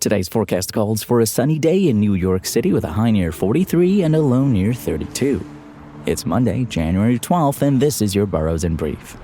Today's forecast calls for a sunny day in New York City with a high near 43 and a low near 32. It's Monday, January 12th, and this is your Boroughs in Brief.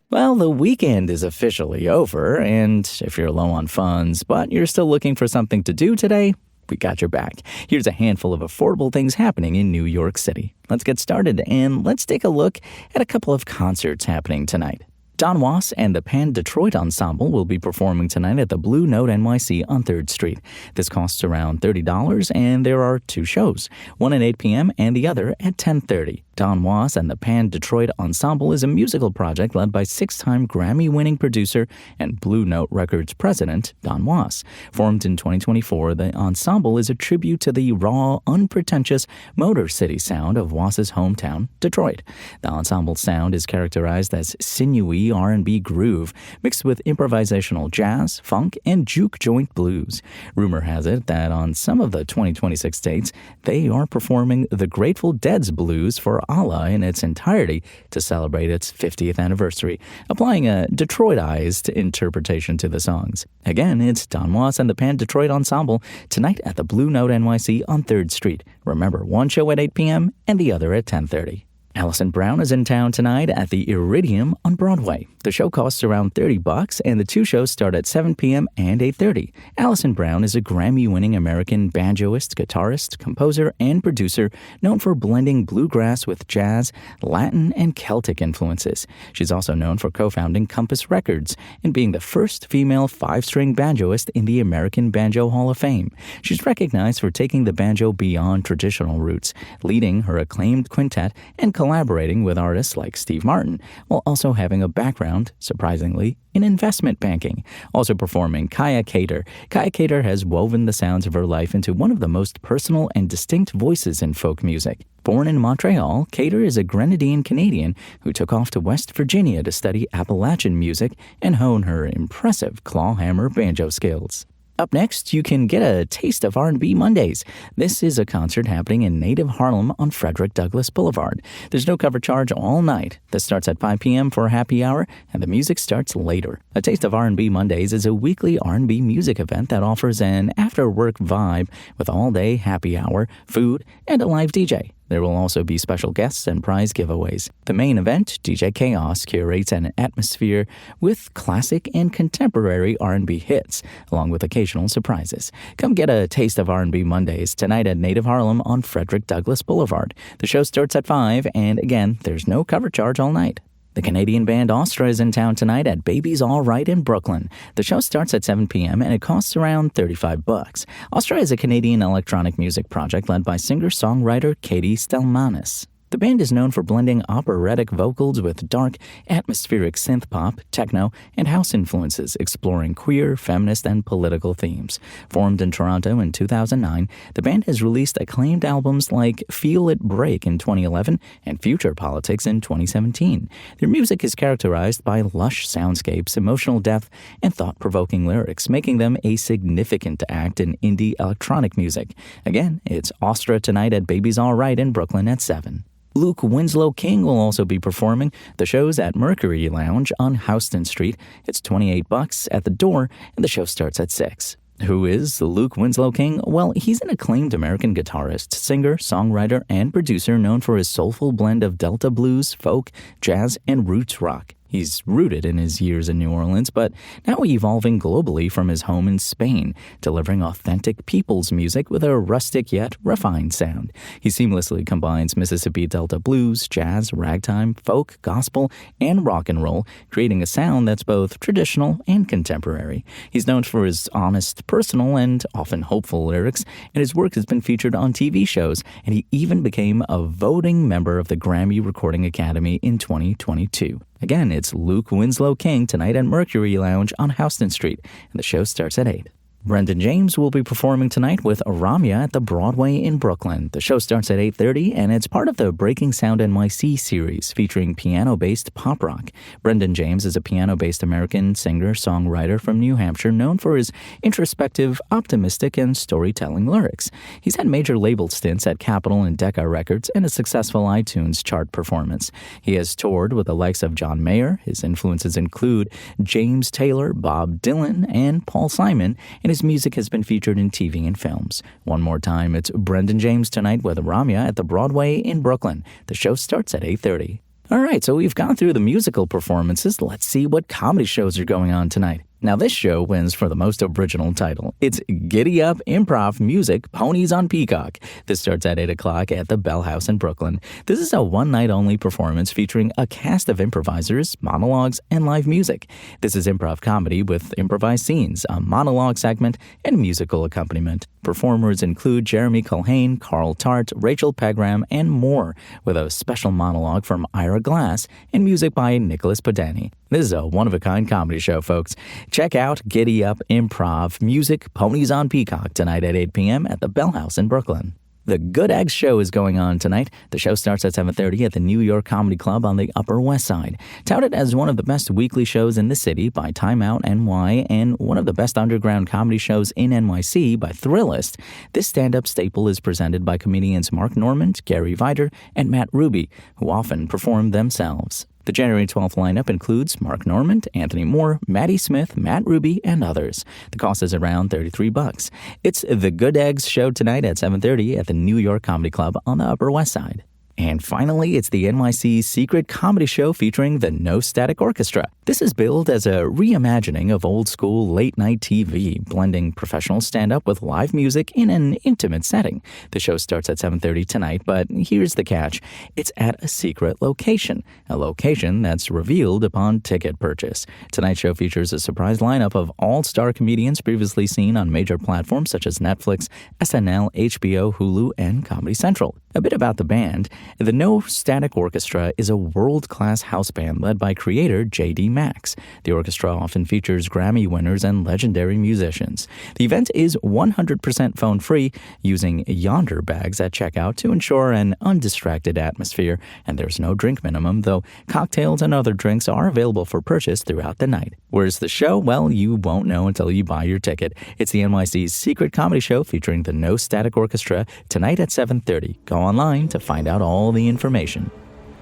Well, the weekend is officially over, and if you're low on funds, but you're still looking for something to do today, we got your back. Here's a handful of affordable things happening in New York City. Let's get started, and let's take a look at a couple of concerts happening tonight. Don Was and the Pan Detroit Ensemble will be performing tonight at the Blue Note NYC on 3rd Street. This costs around $30, and there are two shows, one at 8 p.m. and the other at 10:30. Don Was and the Pan Detroit Ensemble is a musical project led by six-time Grammy-winning producer and Blue Note Records president Don Was. Formed in 2024, the ensemble is a tribute to the raw, unpretentious Motor City sound of Was's hometown, Detroit. The ensemble's sound is characterized as sinewy R&B groove mixed with improvisational jazz, funk, and juke joint blues. Rumor has it that on some of the 2026 dates, they are performing the Grateful Dead's Blues for Allah in its entirety to celebrate its 50th anniversary, applying a Detroitized interpretation to the songs. Again, it's Don Was and the Pan Detroit Ensemble tonight at the Blue Note NYC on 3rd Street. Remember, one show at 8 p.m. and the other at 10:30. Alison Brown is in town tonight at the Iridium on Broadway. The show costs around $30, and the two shows start at 7 p.m. and 8:30. Alison Brown is a Grammy-winning American banjoist, guitarist, composer, and producer known for blending bluegrass with jazz, Latin, and Celtic influences. She's also known for co-founding Compass Records and being the first female five-string banjoist in the American Banjo Hall of Fame. She's recognized for taking the banjo beyond traditional roots, leading her acclaimed quintet and collaborating with artists like Steve Martin, while also having a background, surprisingly, in investment banking. Also performing Kaya Cater. Kaya Cater has woven the sounds of her life into one of the most personal and distinct voices in folk music. Born in Montreal, Cater is a Grenadian Canadian who took off to West Virginia to study Appalachian music and hone her impressive clawhammer banjo skills. Up next, you can get a taste of R&B Mondays. This is a concert happening in native Harlem on Frederick Douglass Boulevard. There's no cover charge all night. This starts at 5 p.m. for a happy hour, and the music starts later. A Taste of R&B Mondays is a weekly R&B music event that offers an after-work vibe with all-day happy hour, food, and a live DJ. There will also be special guests and prize giveaways. The main event, DJ Chaos, curates an atmosphere with classic and contemporary R&B hits, along with occasional surprises. Come get a taste of R&B Mondays tonight at Native Harlem on Frederick Douglass Boulevard. The show starts at 5, and again, there's no cover charge all night. The Canadian band Austra is in town tonight at Baby's All Right in Brooklyn. The show starts at 7 p.m. and it costs around $35. Austra is a Canadian electronic music project led by singer-songwriter Katie Stelmanis. The band is known for blending operatic vocals with dark, atmospheric synth-pop, techno, and house influences, exploring queer, feminist, and political themes. Formed in Toronto in 2009, the band has released acclaimed albums like Feel It Break in 2011 and Future Politics in 2017. Their music is characterized by lush soundscapes, emotional depth, and thought-provoking lyrics, making them a significant act in indie electronic music. Again, it's Austra tonight at Baby's All Right in Brooklyn at 7. Luke Winslow King will also be performing. The show's at Mercury Lounge on Houston Street. It's $28 at the door, and the show starts at 6. Who is Luke Winslow King? Well, he's an acclaimed American guitarist, singer, songwriter, and producer known for his soulful blend of Delta blues, folk, jazz, and roots rock. He's rooted in his years in New Orleans, but now evolving globally from his home in Spain, delivering authentic people's music with a rustic yet refined sound. He seamlessly combines Mississippi Delta blues, jazz, ragtime, folk, gospel, and rock and roll, creating a sound that's both traditional and contemporary. He's known for his honest, personal, and often hopeful lyrics, and his work has been featured on TV shows, and he even became a voting member of the Grammy Recording Academy in 2022. Again, it's Luke Winslow King tonight at Mercury Lounge on Houston Street, and the show starts at 8. Brendan James will be performing tonight with Ramya at the Broadway in Brooklyn. The show starts at 8:30, and it's part of the Breaking Sound NYC series featuring piano-based pop rock. Brendan James is a piano-based American singer-songwriter from New Hampshire known for his introspective, optimistic, and storytelling lyrics. He's had major label stints at Capitol and Decca Records and a successful iTunes chart performance. He has toured with the likes of John Mayer. His influences include James Taylor, Bob Dylan, and Paul Simon, and his music has been featured in TV and films. One more time, it's Brendan James tonight with Ramya at the Broadway in Brooklyn. The show starts at 8:30. All right, so we've gone through the musical performances. Let's see what comedy shows are going on tonight. Now, this show wins for the most original title. It's Giddy Up Improv Music Ponies on Peacock. This starts at 8 o'clock at the Bell House in Brooklyn. This is a one-night-only performance featuring a cast of improvisers, monologues, and live music. This is improv comedy with improvised scenes, a monologue segment, and musical accompaniment. Performers include Jeremy Culhane, Carl Tart, Rachel Pegram, and more, with a special monologue from Ira Glass and music by Nicholas Padani. This is a one-of-a-kind comedy show, folks. Check out Giddy Up Improv Music Ponies on Peacock tonight at 8 p.m. at the Bell House in Brooklyn. The Good Eggs Show is going on tonight. The show starts at 7:30 at the New York Comedy Club on the Upper West Side. Touted as one of the best weekly shows in the city by Time Out NY and one of the best underground comedy shows in NYC by Thrillist, this stand-up staple is presented by comedians Mark Normand, Gary Vider, and Matt Ruby, who often perform themselves. The January 12th lineup includes Mark Normand, Anthony Moore, Maddie Smith, Matt Ruby, and others. The cost is around $33. It's The Good Eggs Show tonight at 7:30 at the New York Comedy Club on the Upper West Side. And finally, it's the NYC Secret Comedy Show featuring the No Static Orchestra. This is billed as a reimagining of old-school late-night TV, blending professional stand-up with live music in an intimate setting. The show starts at 7:30 tonight, but here's the catch. It's at a secret location, a location that's revealed upon ticket purchase. Tonight's show features a surprise lineup of all-star comedians previously seen on major platforms such as Netflix, SNL, HBO, Hulu, and Comedy Central. A bit about the band. The No Static Orchestra is a world-class house band led by creator J.D. Max. The orchestra often features Grammy winners and legendary musicians. The event is 100% phone-free, using Yonder bags at checkout to ensure an undistracted atmosphere, and there's no drink minimum, though cocktails and other drinks are available for purchase throughout the night. Where's the show? Well, you won't know until you buy your ticket. It's the NYC's Secret Comedy Show featuring the No Static Orchestra tonight at 7:30. Go online to find out all the information.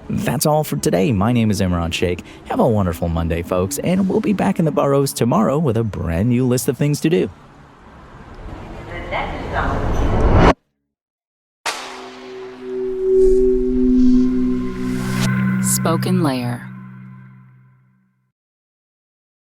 That's all for today. My name is Imran Sheikh. Have a wonderful Monday, folks, and we'll be back in the Boroughs tomorrow with a brand new list of things to do. The next song. Spoken Layer.